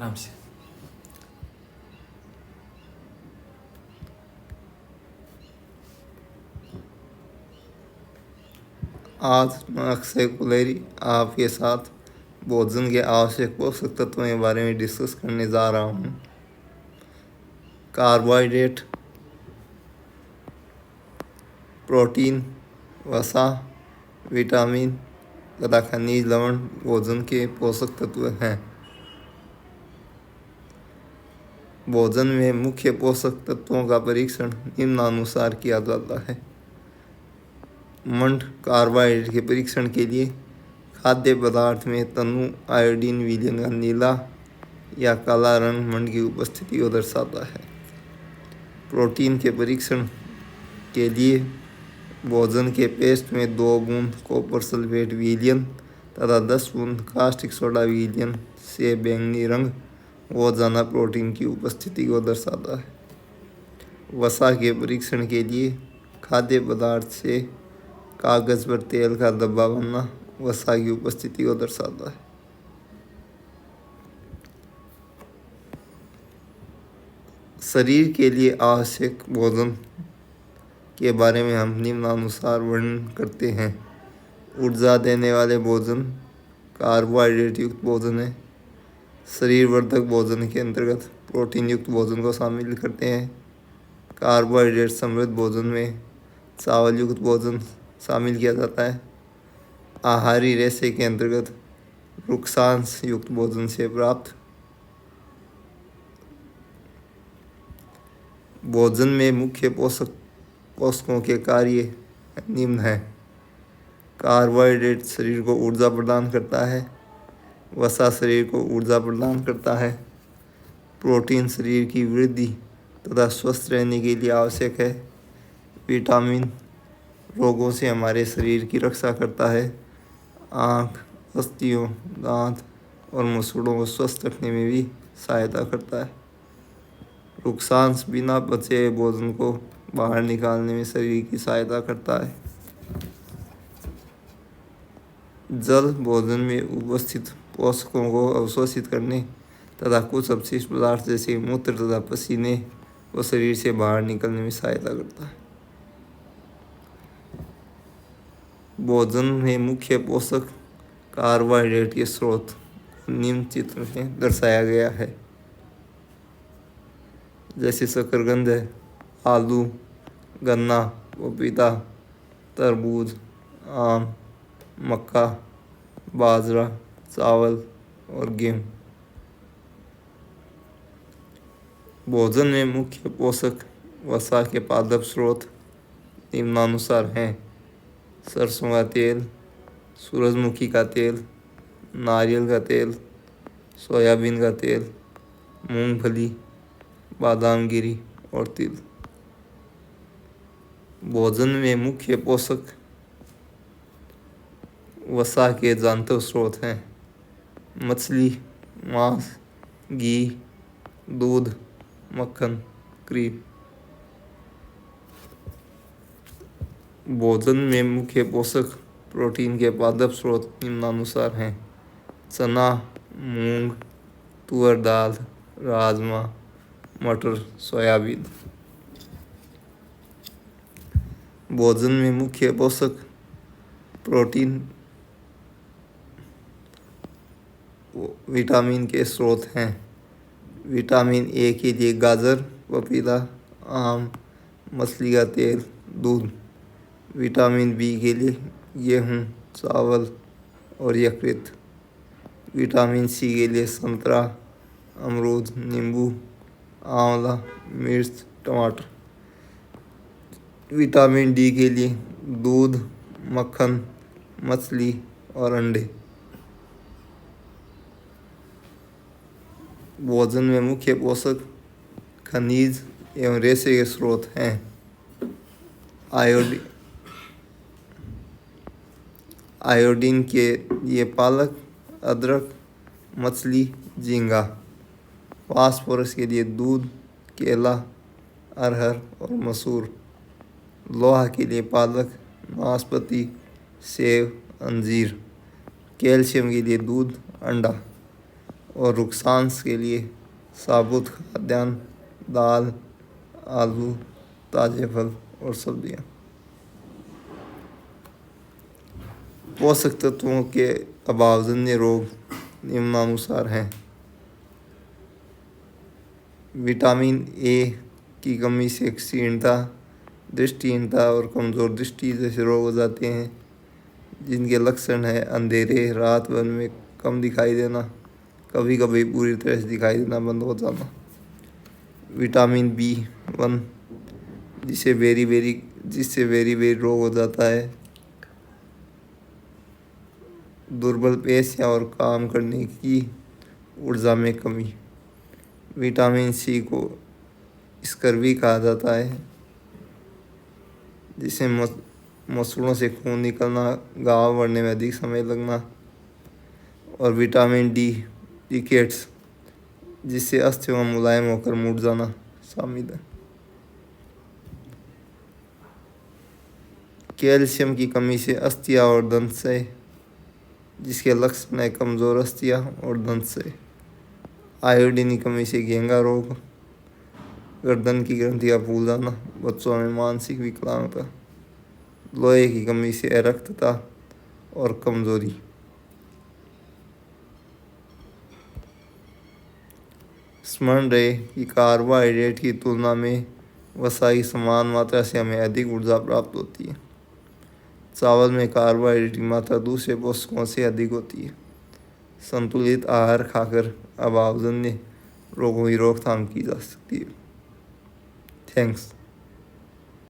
आराम से। आज मैं अक्षय कुलेरी आपके साथ भोजन के आवश्यक पोषक तत्वों के बारे में डिस्कस करने जा रहा हूँ। कार्बोहाइड्रेट, प्रोटीन, वसा, विटामिन तथा खनिज लवण भोजन के पोषक तत्व हैं। भोजन में मुख्य पोषक तत्वों का परीक्षण निम्नानुसार किया जाता है। मंड कार्बोहाइड्रेट के परीक्षण के लिए खाद्य पदार्थ में तनु आयोडीन विलयन का नीला या काला रंग मंड की उपस्थिति को दर्शाता है। प्रोटीन के परीक्षण के लिए भोजन के पेस्ट में 2 बूंद कॉपर सल्फेट विलयन तथा 10 बूंद कास्टिक सोडा विलयन से बैंगनी रंग हो जाना प्रोटीन की उपस्थिति को दर्शाता है। वसा के परीक्षण के लिए खाद्य पदार्थ से कागज पर तेल का धब्बा बनना वसा की उपस्थिति को दर्शाता है। शरीर के लिए आवश्यक भोजन के बारे में हम निम्नानुसार वर्णन करते हैं। ऊर्जा देने वाले भोजन कार्बोहाइड्रेट युक्त भोजन है। शरीर वर्धक भोजन के अंतर्गत प्रोटीन युक्त भोजन को शामिल करते हैं। कार्बोहाइड्रेट समृद्ध भोजन में चावल युक्त भोजन शामिल किया जाता है। आहारी रेशे के अंतर्गत वृक्षांश युक्त भोजन से प्राप्त भोजन में मुख्य पोषकों के कार्य निम्न हैं। कार्बोहाइड्रेट शरीर को ऊर्जा प्रदान करता है। वसा शरीर को ऊर्जा प्रदान करता है। प्रोटीन शरीर की वृद्धि तथा स्वस्थ रहने के लिए आवश्यक है। विटामिन रोगों से हमारे शरीर की रक्षा करता है। आँख, अस्थियों, दांत और मसूड़ों को स्वस्थ रखने में भी सहायता करता है। वृक्षांश बिना पचे हुए भोजन को बाहर निकालने में शरीर की सहायता करता है। जल भोजन में उपस्थित पोषकों को अवशोषित करने तथा कुछ अपशिष्ट पदार्थ जैसे मूत्र तथा पसीने को शरीर से बाहर निकलने में सहायता करता है। भोजन में मुख्य पोषक कार्बोहाइड्रेट के स्रोत निम्न चित्र में दर्शाया गया है, जैसे शकरकंद है, आलू, गन्ना, पपीता, तरबूज, आम, मक्का, बाजरा, चावल और गेहूँ। भोजन में मुख्य पोषक वसा के पादप स्रोत निम्नानुसार हैं। सरसों का तेल, सूरजमुखी का तेल, नारियल का तेल, सोयाबीन का तेल, मूंगफली, बादाम गिरी और तिल। भोजन में मुख्य पोषक वसा के जांतव स्रोत हैं। मछली, मांस, घी, दूध, मक्खन, क्रीम। भोजन में मुख्य पोषक प्रोटीन के पादप स्रोत निम्नानुसार हैं। चना, मूंग, तुअर दाल, राजमा, मटर, सोयाबीन। भोजन में मुख्य पोषक प्रोटीन विटामिन के स्रोत हैं। विटामिन ए के लिए गाजर, पपीता, आम, मछली का तेल, दूध। विटामिन बी के लिए गेहूँ, चावल और यकृत। विटामिन सी के लिए संतरा, अमरूद, नींबू, आंवला, मिर्च, टमाटर। विटामिन डी के लिए दूध, मक्खन, मछली और अंडे। भोजन में मुख्य पोषक खनिज एवं रेशे के स्रोत हैं। आयोडीन के लिए पालक, अदरक, मछली, झींगा। फास्फोरस के लिए दूध, केला, अरहर और मसूर। लोहा के लिए पालक, नाशपाती, सेब, अंजीर। कैल्शियम के लिए दूध, अंडा اور رکسانس کے لیے ثابت کھادیان، دال، آلو، تازے پھل اور سبزیاں۔ پوشک تتووں کے اباوجنیہ روگ نمنانوسار ہیں۔ وٹامن اے کی کمی سے کشیڑتا، درشٹیہینتا اور کمزور درشٹی جیسے روگ ہو جاتے ہیں، جن کے لکشن ہیں اندھیرے، رات بھر میں کم دکھائی دینا، کبھی کبھی پوری طرح سے دکھائی دینا بند ہو جانا۔ وٹامن B1 جس سے بیری روگ ہو جاتا ہے، دربل پیشیاں اور کام کرنے کی ارجا میں کمی۔ وٹامن C کو اسکربی کہا جاتا ہے، جس سے مسوڑوں سے خون نکلنا، گھاؤ بڑھنے میں ادھک سمے لگنا۔ اور وٹامن D ریکیٹس جس سے استھیوں ملائم ہو کر مڑ جانا شامل ہے۔ کیلشیم کی کمی سے استھیاں اور دنت جس کے لکشن ہے کمزور استھیاں اور دنت۔ آیوڈین کی کمی سے گھینگا روگ، گردن کی گرنتھیاں پھول جانا، بچوں میں مانسک وکلانگتا۔ لوہے کی کمی سے ارکتتا اور کمزوری۔ اسمرن رہے کہ کاربوہائیڈریٹ کی تلنا میں وسا کی سمان ماترا سے ہمیں ادھک ارجا پراپت ہوتی ہے۔ چاول میں کاربوہائیڈریٹ کی ماترا دوسرے پوشکوں سے ادھک ہوتی ہے۔ سنتولت آہار کھا کر اباوجنیہ روگوں کی روک تھام کی جا سکتی ہے۔ تھینکس۔